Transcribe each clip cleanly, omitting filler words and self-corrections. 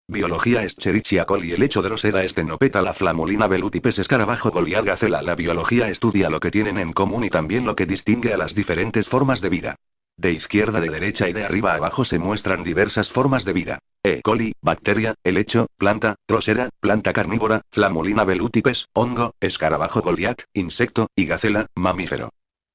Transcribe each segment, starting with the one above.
Biología Escherichia coli. El hecho de los era estenopeta la flamulina velutipes escarabajo goliath gacela. La biología estudia lo que tienen en común y también lo que distingue a las diferentes formas de vida. De izquierda de derecha y de arriba a abajo se muestran diversas formas de vida. E. coli, bacteria, helecho, planta, Drosera, planta carnívora, flamulina velutipes, hongo, escarabajo goliath, insecto, y gacela, mamífero.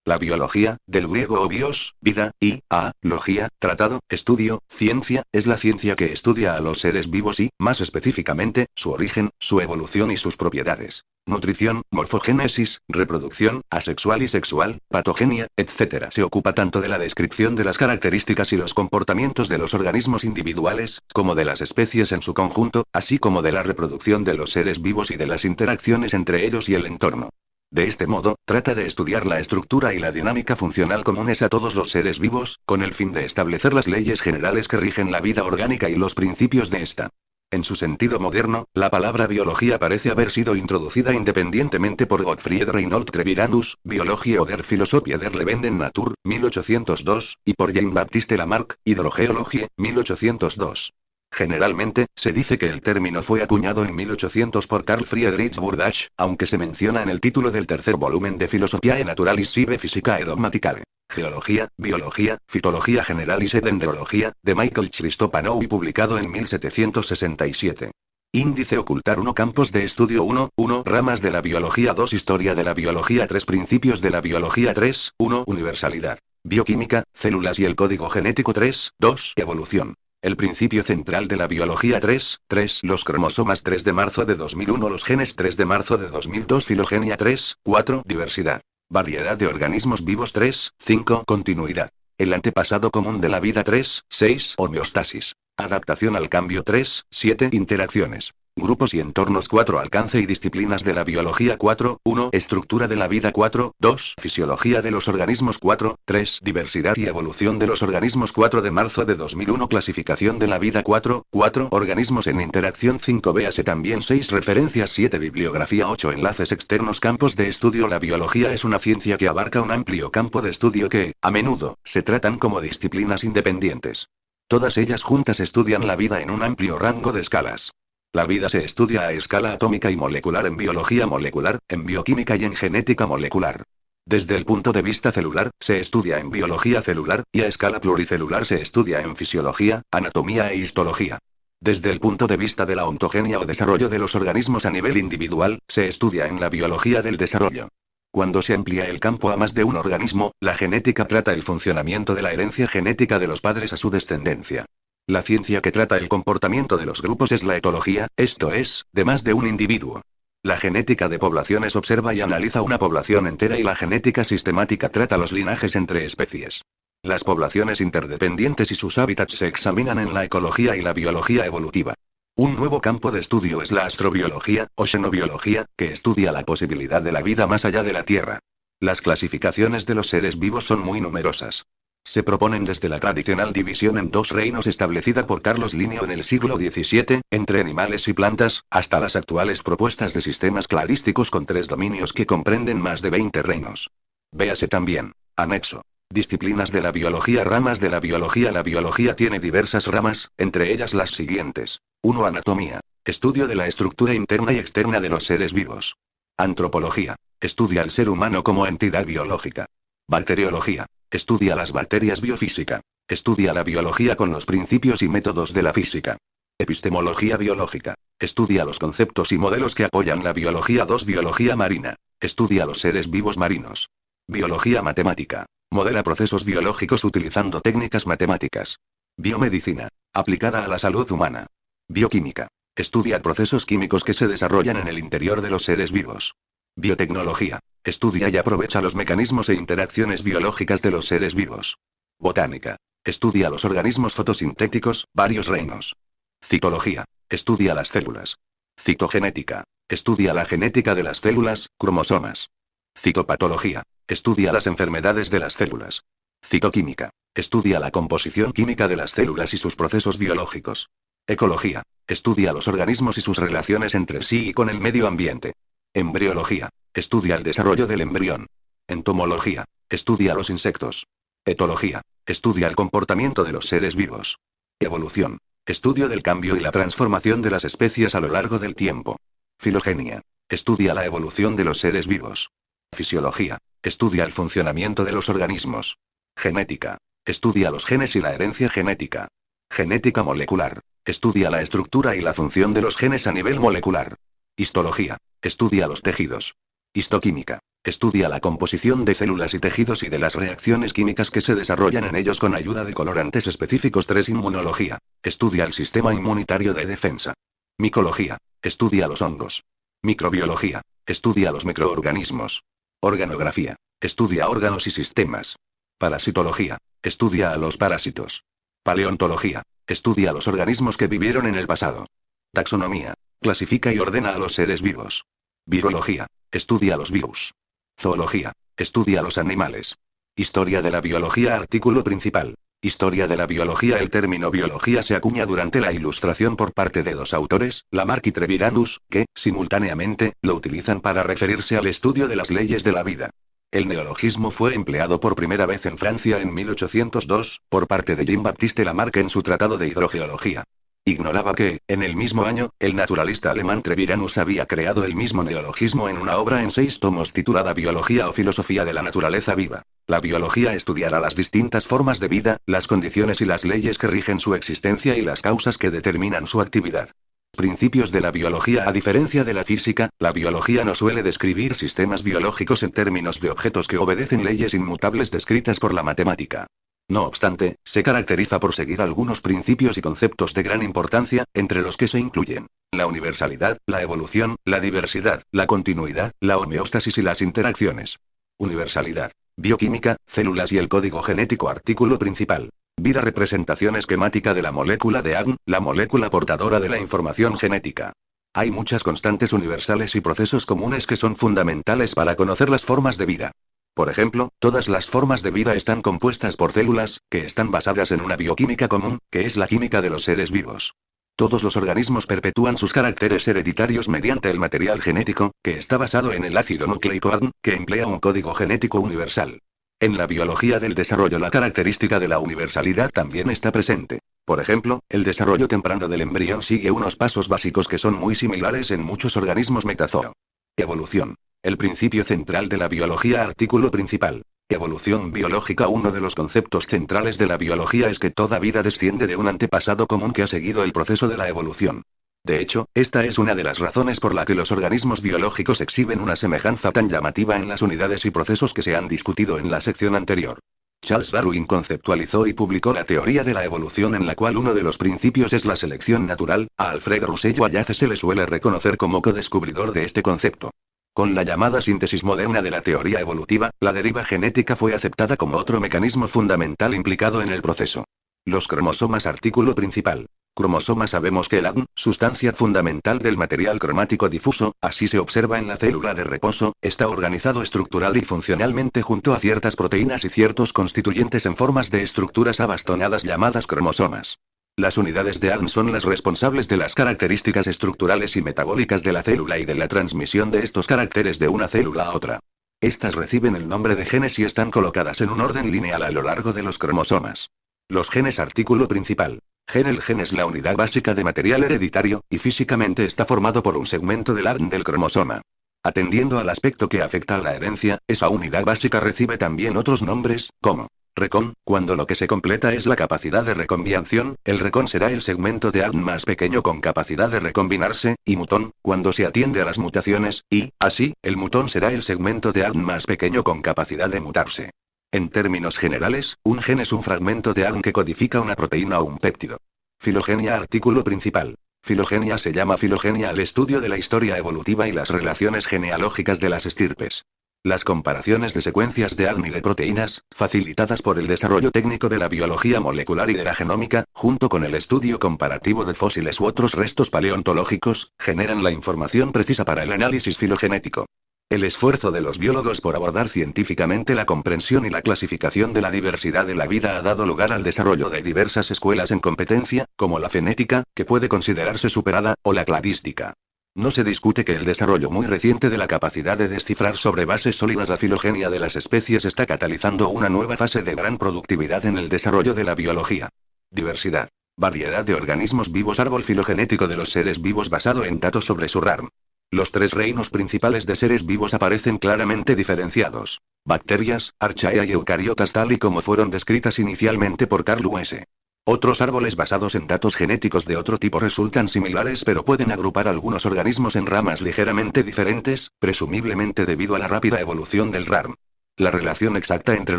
La biología, del griego obios, vida, y, logía, tratado, estudio, ciencia, es la ciencia que estudia a los seres vivos y, más específicamente, su origen, su evolución y sus propiedades. Nutrición, morfogénesis, reproducción, asexual y sexual, patogenia, etc. Se ocupa tanto de la descripción de las características y los comportamientos de los organismos individuales, como de las especies en su conjunto, así como de la reproducción de los seres vivos y de las interacciones entre ellos y el entorno. De este modo, trata de estudiar la estructura y la dinámica funcional comunes a todos los seres vivos, con el fin de establecer las leyes generales que rigen la vida orgánica y los principios de esta. En su sentido moderno, la palabra biología parece haber sido introducida independientemente por Gottfried Reinhold Treviranus, Biologie oder Philosophie der lebenden Natur, 1802, y por Jean-Baptiste Lamarck, Hydrogeologie, 1802. Generalmente, se dice que el término fue acuñado en 1800 por Carl Friedrich Burdach, aunque se menciona en el título del tercer volumen de Philosophiae Naturalis sive Physicae Dogmaticae. Geología, Biología, Fitología Generalis et Dendrología, de Michael Christopanov y publicado en 1767. Índice ocultar 1 Campos de estudio 1, Ramas de la biología 2 Historia de la biología 3 Principios de la biología 3, 1 Universalidad. Bioquímica, células y el código genético 3, 2 Evolución. El principio central de la biología 3, los cromosomas 3 de marzo de 2001 los genes 3 de marzo de 2002 filogenia 3, 4 diversidad. Variedad de organismos vivos 3, 5 continuidad. El antepasado común de la vida 3, 6 homeostasis. Adaptación al cambio 3, 7 interacciones. Grupos y entornos 4 Alcance y disciplinas de la biología 4, 1 Estructura de la vida 4, 2 Fisiología de los organismos 4, 3 Diversidad y evolución de los organismos 4 de marzo de 2001 Clasificación de la vida 4, 4 Organismos en interacción 5 Véase también 6 Referencias 7 Bibliografía 8 Enlaces externos Campos de estudio La biología es una ciencia que abarca un amplio campo de estudio que, a menudo, se tratan como disciplinas independientes. Todas ellas juntas estudian la vida en un amplio rango de escalas. La vida se estudia a escala atómica y molecular en biología molecular, en bioquímica y en genética molecular. Desde el punto de vista celular, se estudia en biología celular, y a escala pluricelular se estudia en fisiología, anatomía e histología. Desde el punto de vista de la ontogenia o desarrollo de los organismos a nivel individual, se estudia en la biología del desarrollo. Cuando se amplía el campo a más de un organismo, la genética trata el funcionamiento de la herencia genética de los padres a su descendencia. La ciencia que trata el comportamiento de los grupos es la etología, esto es, de más de un individuo. La genética de poblaciones observa y analiza una población entera y la genética sistemática trata los linajes entre especies. Las poblaciones interdependientes y sus hábitats se examinan en la ecología y la biología evolutiva. Un nuevo campo de estudio es la astrobiología, o xenobiología, que estudia la posibilidad de la vida más allá de la Tierra. Las clasificaciones de los seres vivos son muy numerosas. Se proponen desde la tradicional división en 2 reinos establecida por Carlos Linneo en el siglo XVII, entre animales y plantas, hasta las actuales propuestas de sistemas cladísticos con 3 dominios que comprenden más de 20 reinos. Véase también. Anexo. Disciplinas de la biología Ramas de la biología La biología tiene diversas ramas, entre ellas las siguientes. 1 Anatomía. Estudio de la estructura interna y externa de los seres vivos. Antropología. Estudia al ser humano como entidad biológica. Bacteriología. Estudia las bacterias biofísica. Estudia la biología con los principios y métodos de la física. Epistemología biológica. Estudia los conceptos y modelos que apoyan la biología 2 Biología marina. Estudia los seres vivos marinos. Biología matemática. Modela procesos biológicos utilizando técnicas matemáticas. Biomedicina. Aplicada a la salud humana. Bioquímica. Estudia procesos químicos que se desarrollan en el interior de los seres vivos. Biotecnología. Estudia y aprovecha los mecanismos e interacciones biológicas de los seres vivos. Botánica. Estudia los organismos fotosintéticos, varios reinos. Citología. Estudia las células. Citogenética. Estudia la genética de las células, cromosomas. Citopatología. Estudia las enfermedades de las células. Citoquímica. Estudia la composición química de las células y sus procesos biológicos. Ecología. Estudia los organismos y sus relaciones entre sí y con el medio ambiente. Embriología. Estudia el desarrollo del embrión. Entomología. Estudia los insectos. Etología. Estudia el comportamiento de los seres vivos. Evolución. Estudio del cambio y la transformación de las especies a lo largo del tiempo. Filogenia. Estudia la evolución de los seres vivos. Fisiología. Estudia el funcionamiento de los organismos. Genética. Estudia los genes y la herencia genética. Genética molecular. Estudia la estructura y la función de los genes a nivel molecular. Histología. Estudia los tejidos. Histoquímica. Estudia la composición de células y tejidos y de las reacciones químicas que se desarrollan en ellos con ayuda de colorantes específicos. 3. Inmunología. Estudia el sistema inmunitario de defensa. Micología. Estudia los hongos. Microbiología. Estudia los microorganismos. Organografía. Estudia órganos y sistemas. Parasitología. Estudia a los parásitos. Paleontología. Estudia los organismos que vivieron en el pasado. Taxonomía. Clasifica y ordena a los seres vivos. Virología. Estudia los virus. Zoología. Estudia los animales. Historia de la biología. Artículo principal. Historia de la biología. El término biología se acuña durante la Ilustración por parte de dos autores, Lamarck y Treviranus, que, simultáneamente, lo utilizan para referirse al estudio de las leyes de la vida. El neologismo fue empleado por primera vez en Francia en 1802, por parte de Jean-Baptiste Lamarck en su Tratado de Hidrogeología. Ignoraba que, en el mismo año, el naturalista alemán Treviranus había creado el mismo neologismo en una obra en 6 tomos titulada Biología o Filosofía de la Naturaleza Viva. La biología estudiará las distintas formas de vida, las condiciones y las leyes que rigen su existencia y las causas que determinan su actividad. Principios de la biología. A diferencia de la física, la biología no suele describir sistemas biológicos en términos de objetos que obedecen leyes inmutables descritas por la matemática. No obstante, se caracteriza por seguir algunos principios y conceptos de gran importancia, entre los que se incluyen la universalidad, la evolución, la diversidad, la continuidad, la homeostasis y las interacciones. Universalidad. Bioquímica, células y el código genético. Artículo principal. Vida. Representación esquemática de la molécula de ADN, la molécula portadora de la información genética. Hay muchas constantes universales y procesos comunes que son fundamentales para conocer las formas de vida. Por ejemplo, todas las formas de vida están compuestas por células, que están basadas en una bioquímica común, que es la química de los seres vivos. Todos los organismos perpetúan sus caracteres hereditarios mediante el material genético, que está basado en el ácido nucleico ADN, que emplea un código genético universal. En la biología del desarrollo la característica de la universalidad también está presente. Por ejemplo, el desarrollo temprano del embrión sigue unos pasos básicos que son muy similares en muchos organismos metazoo. Evolución. El principio central de la biología. Artículo principal. Evolución biológica. Uno de los conceptos centrales de la biología es que toda vida desciende de un antepasado común que ha seguido el proceso de la evolución. De hecho, esta es una de las razones por la que los organismos biológicos exhiben una semejanza tan llamativa en las unidades y procesos que se han discutido en la sección anterior. Charles Darwin conceptualizó y publicó la teoría de la evolución, en la cual uno de los principios es la selección natural. A Alfred Russell Wallace se le suele reconocer como codescubridor de este concepto. Con la llamada síntesis moderna de la teoría evolutiva, la deriva genética fue aceptada como otro mecanismo fundamental implicado en el proceso. Los cromosomas. Artículo principal. Cromosoma. Sabemos que el ADN, sustancia fundamental del material cromático difuso, así se observa en la célula de reposo, está organizado estructural y funcionalmente junto a ciertas proteínas y ciertos constituyentes en formas de estructuras abastonadas llamadas cromosomas. Las unidades de ADN son las responsables de las características estructurales y metabólicas de la célula y de la transmisión de estos caracteres de una célula a otra. Estas reciben el nombre de genes y están colocadas en un orden lineal a lo largo de los cromosomas. Los genes. Artículo principal. El gen es la unidad básica de material hereditario, y físicamente está formado por un segmento del ADN del cromosoma. Atendiendo al aspecto que afecta a la herencia, esa unidad básica recibe también otros nombres, como recón. Cuando lo que se completa es la capacidad de recombinación, el recón será el segmento de ADN más pequeño con capacidad de recombinarse, y mutón, cuando se atiende a las mutaciones, y, así, el mutón será el segmento de ADN más pequeño con capacidad de mutarse. En términos generales, un gen es un fragmento de ADN que codifica una proteína o un péptido. Filogenia. Artículo principal. Filogenia. Se llama filogenia al estudio de la historia evolutiva y las relaciones genealógicas de las estirpes. Las comparaciones de secuencias de ADN y de proteínas, facilitadas por el desarrollo técnico de la biología molecular y de la genómica, junto con el estudio comparativo de fósiles u otros restos paleontológicos, generan la información precisa para el análisis filogenético. El esfuerzo de los biólogos por abordar científicamente la comprensión y la clasificación de la diversidad de la vida ha dado lugar al desarrollo de diversas escuelas en competencia, como la genética, que puede considerarse superada, o la cladística. No se discute que el desarrollo muy reciente de la capacidad de descifrar sobre bases sólidas la filogenia de las especies está catalizando una nueva fase de gran productividad en el desarrollo de la biología. Diversidad. Variedad de organismos vivos. Árbol filogenético de los seres vivos basado en datos sobre su RAM. Los tres reinos principales de seres vivos aparecen claramente diferenciados. Bacterias, Archaea y eucariotas tal y como fueron descritas inicialmente por Carl U.S. Otros árboles basados en datos genéticos de otro tipo resultan similares pero pueden agrupar algunos organismos en ramas ligeramente diferentes, presumiblemente debido a la rápida evolución del RAM. La relación exacta entre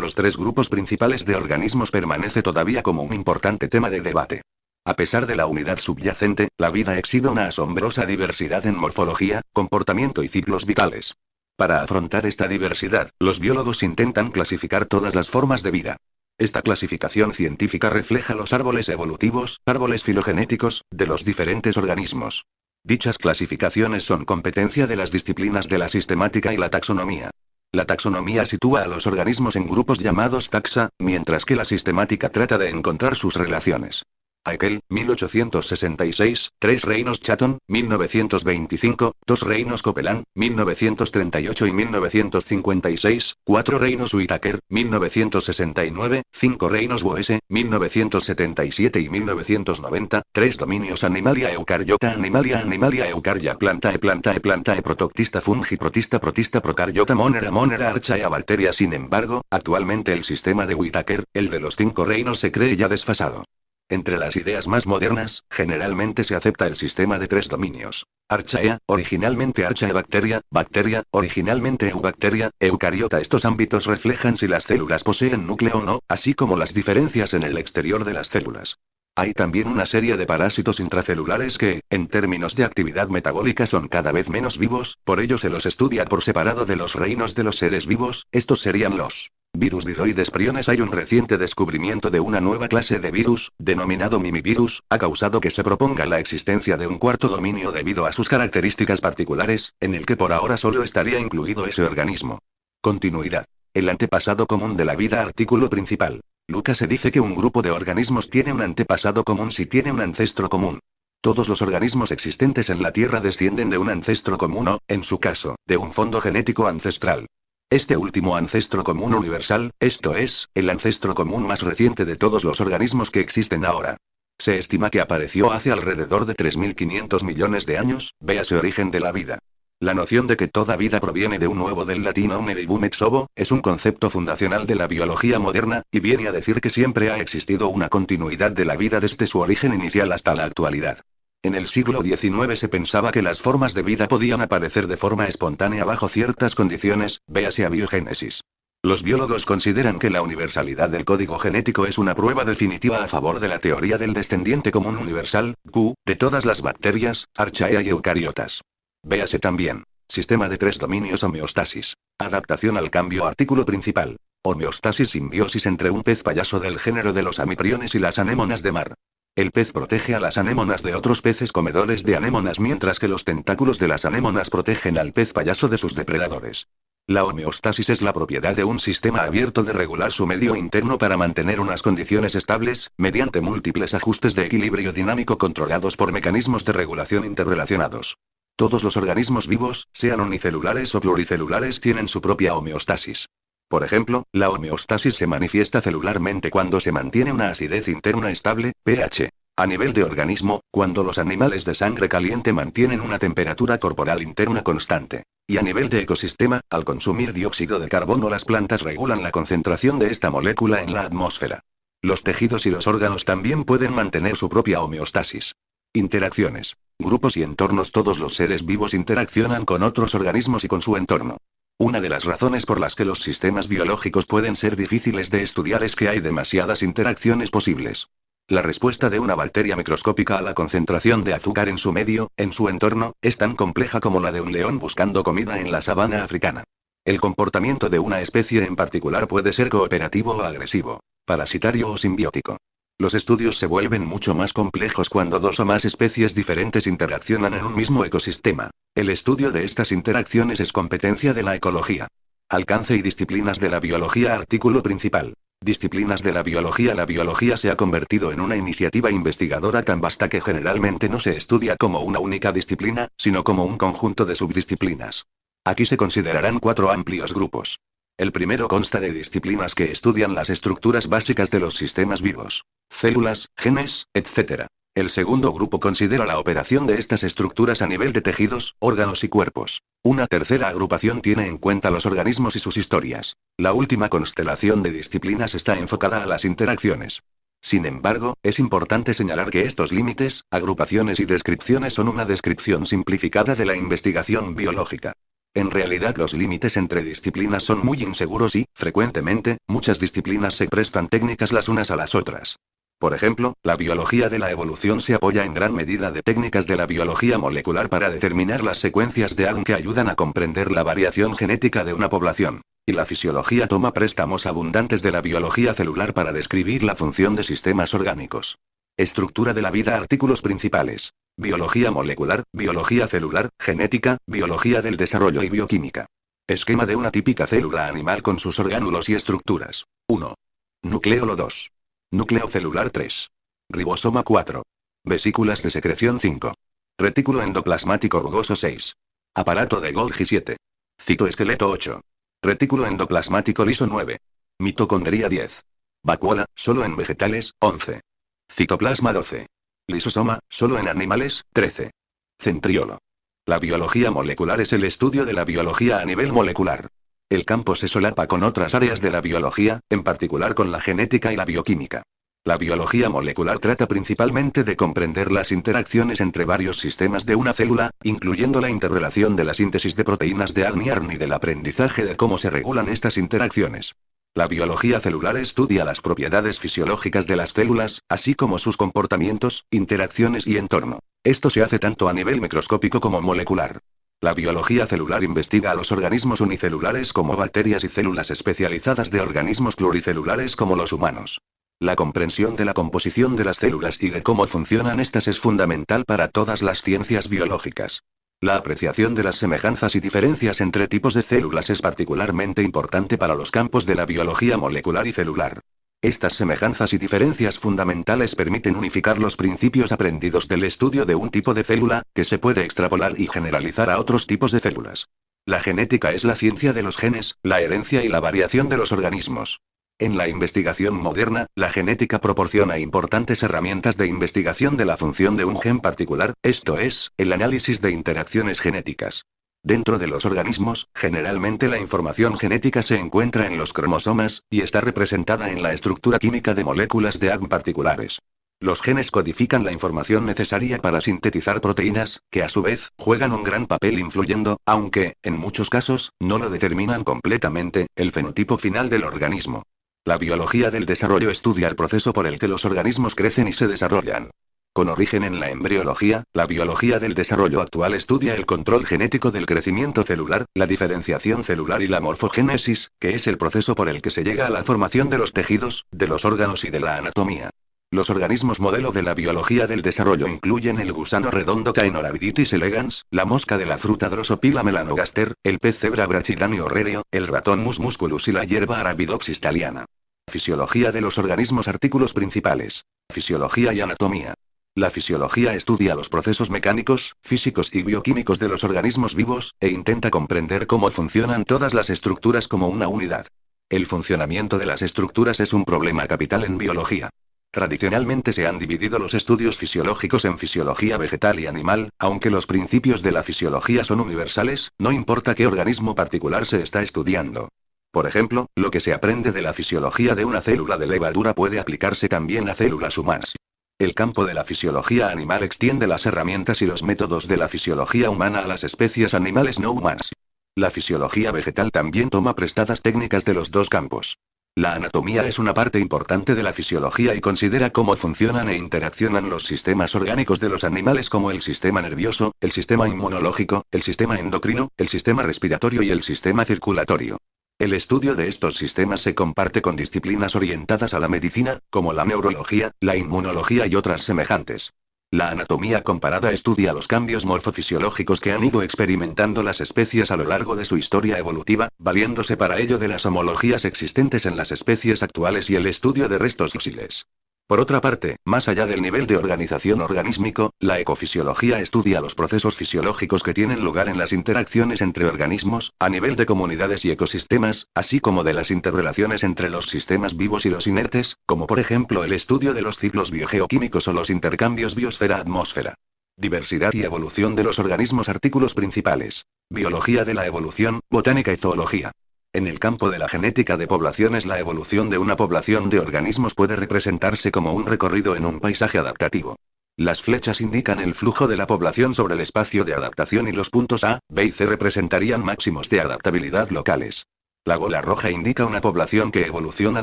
los tres grupos principales de organismos permanece todavía como un importante tema de debate. A pesar de la unidad subyacente, la vida exhibe una asombrosa diversidad en morfología, comportamiento y ciclos vitales. Para afrontar esta diversidad, los biólogos intentan clasificar todas las formas de vida. Esta clasificación científica refleja los árboles evolutivos, árboles filogenéticos, de los diferentes organismos. Dichas clasificaciones son competencia de las disciplinas de la sistemática y la taxonomía. La taxonomía sitúa a los organismos en grupos llamados taxa, mientras que la sistemática trata de encontrar sus relaciones. Haeckel, 1866, Tres reinos Chatton, 1925, Dos reinos Copeland, 1938 y 1956, Cuatro reinos Whittaker, 1969, Cinco reinos Boese, 1977 y 1990, Tres dominios Animalia Eucariota Animalia Eucarya Plantae Protoctista Fungi Protista Procariota Monera Archaea Bacteria. Sin embargo, actualmente el sistema de Whittaker, el de los cinco reinos, se cree ya desfasado. Entre las ideas más modernas, generalmente se acepta el sistema de tres dominios. Archaea, originalmente Archaebacteria, bacteria, originalmente Eubacteria, eucariota. Estos ámbitos reflejan si las células poseen núcleo o no, así como las diferencias en el exterior de las células. Hay también una serie de parásitos intracelulares que, en términos de actividad metabólica, son cada vez menos vivos, por ello se los estudia por separado de los reinos de los seres vivos. Estos serían los virus viroides priones. Hay un reciente descubrimiento de una nueva clase de virus, denominado mimivirus, ha causado que se proponga la existencia de un cuarto dominio debido a sus características particulares, en el que por ahora solo estaría incluido ese organismo. Continuidad. El antepasado común de la vida. Artículo principal. Lucas se dice que un grupo de organismos tiene un antepasado común si tiene un ancestro común. Todos los organismos existentes en la Tierra descienden de un ancestro común o, en su caso, de un fondo genético ancestral. Este último ancestro común universal, esto es, el ancestro común más reciente de todos los organismos que existen ahora. Se estima que apareció hace alrededor de 3.500 millones de años, véase origen de la vida. La noción de que toda vida proviene de un huevo del latín omne vivum ex ovo, es un concepto fundacional de la biología moderna, y viene a decir que siempre ha existido una continuidad de la vida desde su origen inicial hasta la actualidad. En el siglo XIX se pensaba que las formas de vida podían aparecer de forma espontánea bajo ciertas condiciones, véase abiogénesis. Los biólogos consideran que la universalidad del código genético es una prueba definitiva a favor de la teoría del descendiente común universal, Q, de todas las bacterias, Archaea y eucariotas. Véase también. Sistema de tres dominios. Homeostasis. Adaptación al cambio. Artículo principal. Homeostasis. Simbiosis entre un pez payaso del género de los amipriones y las anémonas de mar. El pez protege a las anémonas de otros peces comedores de anémonas, mientras que los tentáculos de las anémonas protegen al pez payaso de sus depredadores. La homeostasis es la propiedad de un sistema abierto de regular su medio interno para mantener unas condiciones estables, mediante múltiples ajustes de equilibrio dinámico controlados por mecanismos de regulación interrelacionados. Todos los organismos vivos, sean unicelulares o pluricelulares, tienen su propia homeostasis. Por ejemplo, la homeostasis se manifiesta celularmente cuando se mantiene una acidez interna estable, pH. A nivel de organismo, cuando los animales de sangre caliente mantienen una temperatura corporal interna constante. Y a nivel de ecosistema, al consumir dióxido de carbono, las plantas regulan la concentración de esta molécula en la atmósfera. Los tejidos y los órganos también pueden mantener su propia homeostasis. Interacciones. Grupos y entornos. Todos los seres vivos interaccionan con otros organismos y con su entorno. Una de las razones por las que los sistemas biológicos pueden ser difíciles de estudiar es que hay demasiadas interacciones posibles. La respuesta de una bacteria microscópica a la concentración de azúcar en su medio, en su entorno, es tan compleja como la de un león buscando comida en la sabana africana. El comportamiento de una especie en particular puede ser cooperativo o agresivo, parasitario o simbiótico. Los estudios se vuelven mucho más complejos cuando dos o más especies diferentes interaccionan en un mismo ecosistema. El estudio de estas interacciones es competencia de la ecología. Alcance y disciplinas de la biología. Artículo principal. Disciplinas de la biología. La biología se ha convertido en una iniciativa investigadora tan vasta que generalmente no se estudia como una única disciplina, sino como un conjunto de subdisciplinas. Aquí se considerarán cuatro amplios grupos. El primero consta de disciplinas que estudian las estructuras básicas de los sistemas vivos, células, genes, etc. El segundo grupo considera la operación de estas estructuras a nivel de tejidos, órganos y cuerpos. Una tercera agrupación tiene en cuenta los organismos y sus historias. La última constelación de disciplinas está enfocada a las interacciones. Sin embargo, es importante señalar que estos límites, agrupaciones y descripciones son una descripción simplificada de la investigación biológica. En realidad los límites entre disciplinas son muy inseguros y, frecuentemente, muchas disciplinas se prestan técnicas las unas a las otras. Por ejemplo, la biología de la evolución se apoya en gran medida de técnicas de la biología molecular para determinar las secuencias de ADN que ayudan a comprender la variación genética de una población. Y la fisiología toma préstamos abundantes de la biología celular para describir la función de sistemas orgánicos. Estructura de la vida. Artículos principales. Biología molecular, biología celular, genética, biología del desarrollo y bioquímica. Esquema de una típica célula animal con sus orgánulos y estructuras. 1. Nucleolo 2. Núcleo celular 3. Ribosoma 4. Vesículas de secreción 5. Retículo endoplasmático rugoso 6. Aparato de Golgi 7. Citoesqueleto 8. Retículo endoplasmático liso 9. Mitocondria 10. Vacuola, solo en vegetales, 11. Citoplasma 12. Lisosoma, solo en animales, 13. Centriolo. La biología molecular es el estudio de la biología a nivel molecular. El campo se solapa con otras áreas de la biología, en particular con la genética y la bioquímica. La biología molecular trata principalmente de comprender las interacciones entre varios sistemas de una célula, incluyendo la interrelación de la síntesis de proteínas de ADN y ARN y del aprendizaje de cómo se regulan estas interacciones. La biología celular estudia las propiedades fisiológicas de las células, así como sus comportamientos, interacciones y entorno. Esto se hace tanto a nivel microscópico como molecular. La biología celular investiga a los organismos unicelulares como bacterias y células especializadas de organismos pluricelulares como los humanos. La comprensión de la composición de las células y de cómo funcionan estas es fundamental para todas las ciencias biológicas. La apreciación de las semejanzas y diferencias entre tipos de células es particularmente importante para los campos de la biología molecular y celular. Estas semejanzas y diferencias fundamentales permiten unificar los principios aprendidos del estudio de un tipo de célula, que se puede extrapolar y generalizar a otros tipos de células. La genética es la ciencia de los genes, la herencia y la variación de los organismos. En la investigación moderna, la genética proporciona importantes herramientas de investigación de la función de un gen particular, esto es, el análisis de interacciones genéticas. Dentro de los organismos, generalmente la información genética se encuentra en los cromosomas, y está representada en la estructura química de moléculas de ADN particulares. Los genes codifican la información necesaria para sintetizar proteínas, que a su vez, juegan un gran papel influyendo, aunque, en muchos casos, no lo determinan completamente, el fenotipo final del organismo. La biología del desarrollo estudia el proceso por el que los organismos crecen y se desarrollan. Con origen en la embriología, la biología del desarrollo actual estudia el control genético del crecimiento celular, la diferenciación celular y la morfogénesis, que es el proceso por el que se llega a la formación de los tejidos, de los órganos y de la anatomía. Los organismos modelo de la biología del desarrollo incluyen el gusano redondo Caenorhabditis elegans, la mosca de la fruta Drosophila melanogaster, el pez cebra Brachydianio horrereo, el ratón Mus musculus y la hierba Arabidopsis thaliana. Fisiología de los organismos. Artículos principales. Fisiología y anatomía. La fisiología estudia los procesos mecánicos, físicos y bioquímicos de los organismos vivos, e intenta comprender cómo funcionan todas las estructuras como una unidad. El funcionamiento de las estructuras es un problema capital en biología. Tradicionalmente se han dividido los estudios fisiológicos en fisiología vegetal y animal, aunque los principios de la fisiología son universales, no importa qué organismo particular se está estudiando. Por ejemplo, lo que se aprende de la fisiología de una célula de levadura puede aplicarse también a células humanas. El campo de la fisiología animal extiende las herramientas y los métodos de la fisiología humana a las especies animales no humanas. La fisiología vegetal también toma prestadas técnicas de los dos campos. La anatomía es una parte importante de la fisiología y considera cómo funcionan e interaccionan los sistemas orgánicos de los animales como el sistema nervioso, el sistema inmunológico, el sistema endocrino, el sistema respiratorio y el sistema circulatorio. El estudio de estos sistemas se comparte con disciplinas orientadas a la medicina, como la neurología, la inmunología y otras semejantes. La anatomía comparada estudia los cambios morfofisiológicos que han ido experimentando las especies a lo largo de su historia evolutiva, valiéndose para ello de las homologías existentes en las especies actuales y el estudio de restos fósiles. Por otra parte, más allá del nivel de organización organísmico, la ecofisiología estudia los procesos fisiológicos que tienen lugar en las interacciones entre organismos, a nivel de comunidades y ecosistemas, así como de las interrelaciones entre los sistemas vivos y los inertes, como por ejemplo el estudio de los ciclos biogeoquímicos o los intercambios biosfera-atmósfera. Diversidad y evolución de los organismos. Artículos principales. Biología de la evolución, botánica y zoología. En el campo de la genética de poblaciones, la evolución de una población de organismos puede representarse como un recorrido en un paisaje adaptativo. Las flechas indican el flujo de la población sobre el espacio de adaptación y los puntos A, B y C representarían máximos de adaptabilidad locales. La gola roja indica una población que evoluciona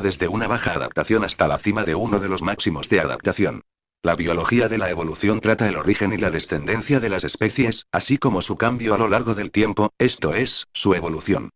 desde una baja adaptación hasta la cima de uno de los máximos de adaptación. La biología de la evolución trata el origen y la descendencia de las especies, así como su cambio a lo largo del tiempo, esto es, su evolución.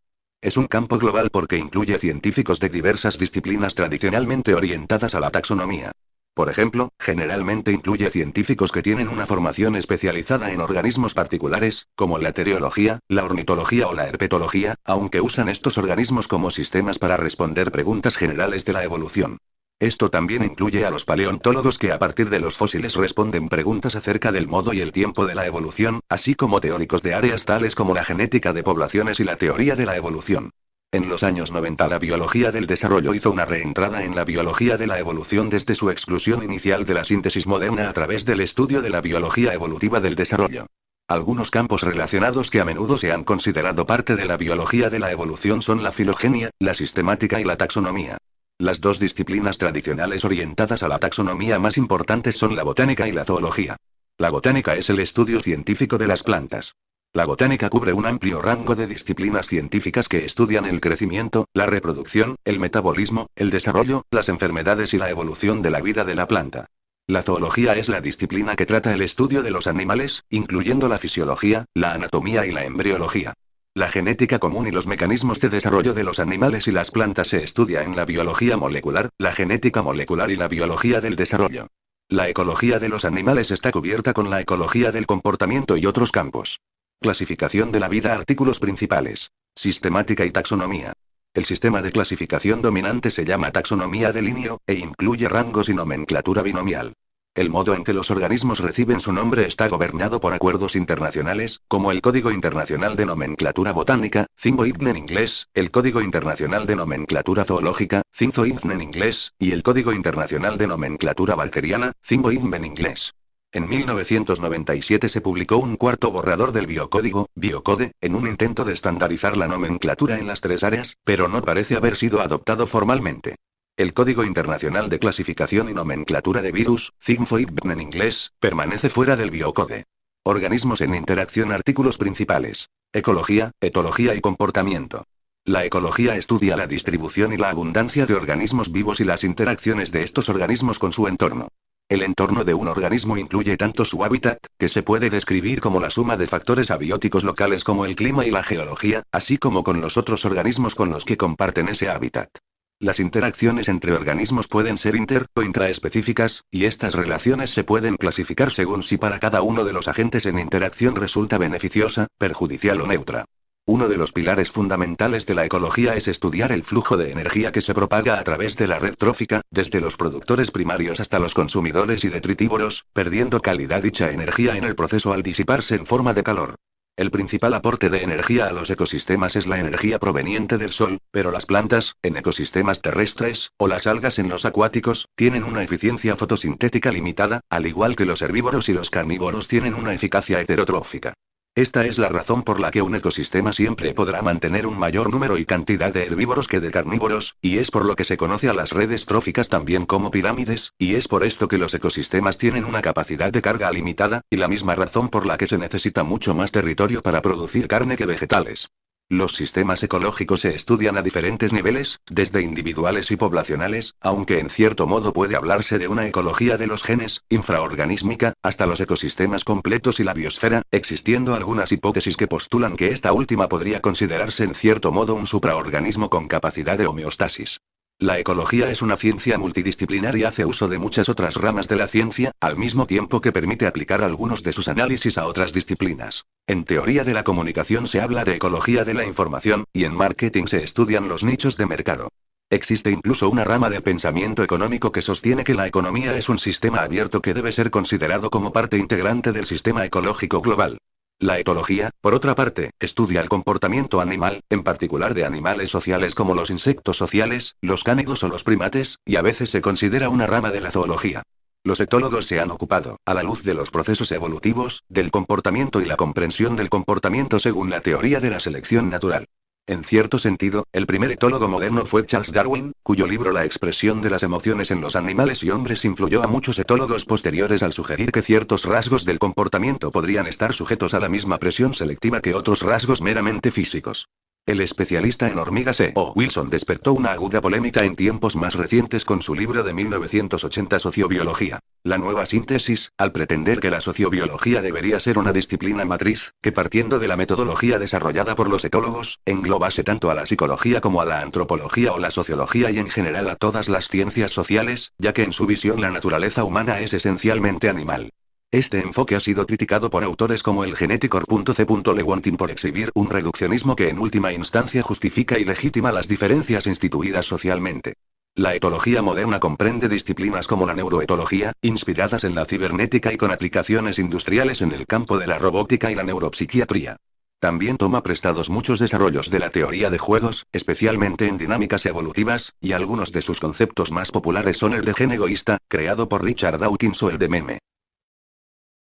Es un campo global porque incluye científicos de diversas disciplinas tradicionalmente orientadas a la taxonomía. Por ejemplo, generalmente incluye científicos que tienen una formación especializada en organismos particulares, como la teriología, la ornitología o la herpetología, aunque usan estos organismos como sistemas para responder preguntas generales de la evolución. Esto también incluye a los paleontólogos que a partir de los fósiles responden preguntas acerca del modo y el tiempo de la evolución, así como teóricos de áreas tales como la genética de poblaciones y la teoría de la evolución. En los años 90 la biología del desarrollo hizo una reentrada en la biología de la evolución desde su exclusión inicial de la síntesis moderna a través del estudio de la biología evolutiva del desarrollo. Algunos campos relacionados que a menudo se han considerado parte de la biología de la evolución son la filogenia, la sistemática y la taxonomía. Las dos disciplinas tradicionales orientadas a la taxonomía más importantes son la botánica y la zoología. La botánica es el estudio científico de las plantas. La botánica cubre un amplio rango de disciplinas científicas que estudian el crecimiento, la reproducción, el metabolismo, el desarrollo, las enfermedades y la evolución de la vida de la planta. La zoología es la disciplina que trata el estudio de los animales, incluyendo la fisiología, la anatomía y la embriología. La genética común y los mecanismos de desarrollo de los animales y las plantas se estudia en la biología molecular, la genética molecular y la biología del desarrollo. La ecología de los animales está cubierta con la ecología del comportamiento y otros campos. Clasificación de la vida. Artículos principales. Sistemática y taxonomía. El sistema de clasificación dominante se llama taxonomía de Linneo, e incluye rangos y nomenclatura binomial. El modo en que los organismos reciben su nombre está gobernado por acuerdos internacionales, como el Código Internacional de Nomenclatura Botánica, Zimboidn en inglés, el Código Internacional de Nomenclatura Zoológica, Zinzoidn en inglés, y el Código Internacional de Nomenclatura Bacteriana, Zimboidn en inglés. En 1997 se publicó un cuarto borrador del biocódigo, Biocode, en un intento de estandarizar la nomenclatura en las tres áreas, pero no parece haber sido adoptado formalmente. El Código Internacional de Clasificación y Nomenclatura de Virus, Zimboidn en inglés, permanece fuera del biocode. Organismos en interacción. Artículos principales. Ecología, etología y comportamiento. La ecología estudia la distribución y la abundancia de organismos vivos y las interacciones de estos organismos con su entorno. El entorno de un organismo incluye tanto su hábitat, que se puede describir como la suma de factores abióticos locales como el clima y la geología, así como con los otros organismos con los que comparten ese hábitat. Las interacciones entre organismos pueden ser inter- o intraespecíficas, y estas relaciones se pueden clasificar según si para cada uno de los agentes en interacción resulta beneficiosa, perjudicial o neutra. Uno de los pilares fundamentales de la ecología es estudiar el flujo de energía que se propaga a través de la red trófica, desde los productores primarios hasta los consumidores y detritívoros, perdiendo calidad dicha energía en el proceso al disiparse en forma de calor. El principal aporte de energía a los ecosistemas es la energía proveniente del sol, pero las plantas, en ecosistemas terrestres, o las algas en los acuáticos, tienen una eficiencia fotosintética limitada, al igual que los herbívoros y los carnívoros tienen una eficacia heterotrófica. Esta es la razón por la que un ecosistema siempre podrá mantener un mayor número y cantidad de herbívoros que de carnívoros, y es por lo que se conoce a las redes tróficas también como pirámides, y es por esto que los ecosistemas tienen una capacidad de carga limitada, y la misma razón por la que se necesita mucho más territorio para producir carne que vegetales. Los sistemas ecológicos se estudian a diferentes niveles, desde individuales y poblacionales, aunque en cierto modo puede hablarse de una ecología de los genes, infraorganísmica, hasta los ecosistemas completos y la biosfera, existiendo algunas hipótesis que postulan que esta última podría considerarse en cierto modo un supraorganismo con capacidad de homeostasis. La ecología es una ciencia multidisciplinar y hace uso de muchas otras ramas de la ciencia, al mismo tiempo que permite aplicar algunos de sus análisis a otras disciplinas. En teoría de la comunicación se habla de ecología de la información, y en marketing se estudian los nichos de mercado. Existe incluso una rama del pensamiento económico que sostiene que la economía es un sistema abierto que debe ser considerado como parte integrante del sistema ecológico global. La etología, por otra parte, estudia el comportamiento animal, en particular de animales sociales como los insectos sociales, los cánidos o los primates, y a veces se considera una rama de la zoología. Los etólogos se han ocupado, a la luz de los procesos evolutivos, del comportamiento y la comprensión del comportamiento según la teoría de la selección natural. En cierto sentido, el primer etólogo moderno fue Charles Darwin, cuyo libro La expresión de las emociones en los animales y hombres influyó a muchos etólogos posteriores al sugerir que ciertos rasgos del comportamiento podrían estar sujetos a la misma presión selectiva que otros rasgos meramente físicos. El especialista en hormigas E.O. Wilson despertó una aguda polémica en tiempos más recientes con su libro de 1980 Sociobiología. La nueva síntesis, al pretender que la sociobiología debería ser una disciplina matriz, que partiendo de la metodología desarrollada por los etólogos, englobase tanto a la psicología como a la antropología o la sociología y en general a todas las ciencias sociales, ya que en su visión la naturaleza humana es esencialmente animal. Este enfoque ha sido criticado por autores como el genético R.C. Lewontin por exhibir un reduccionismo que en última instancia justifica y legitima las diferencias instituidas socialmente. La etología moderna comprende disciplinas como la neuroetología, inspiradas en la cibernética y con aplicaciones industriales en el campo de la robótica y la neuropsiquiatría. También toma prestados muchos desarrollos de la teoría de juegos, especialmente en dinámicas evolutivas, y algunos de sus conceptos más populares son el de gen egoísta, creado por Richard Dawkins o el de meme.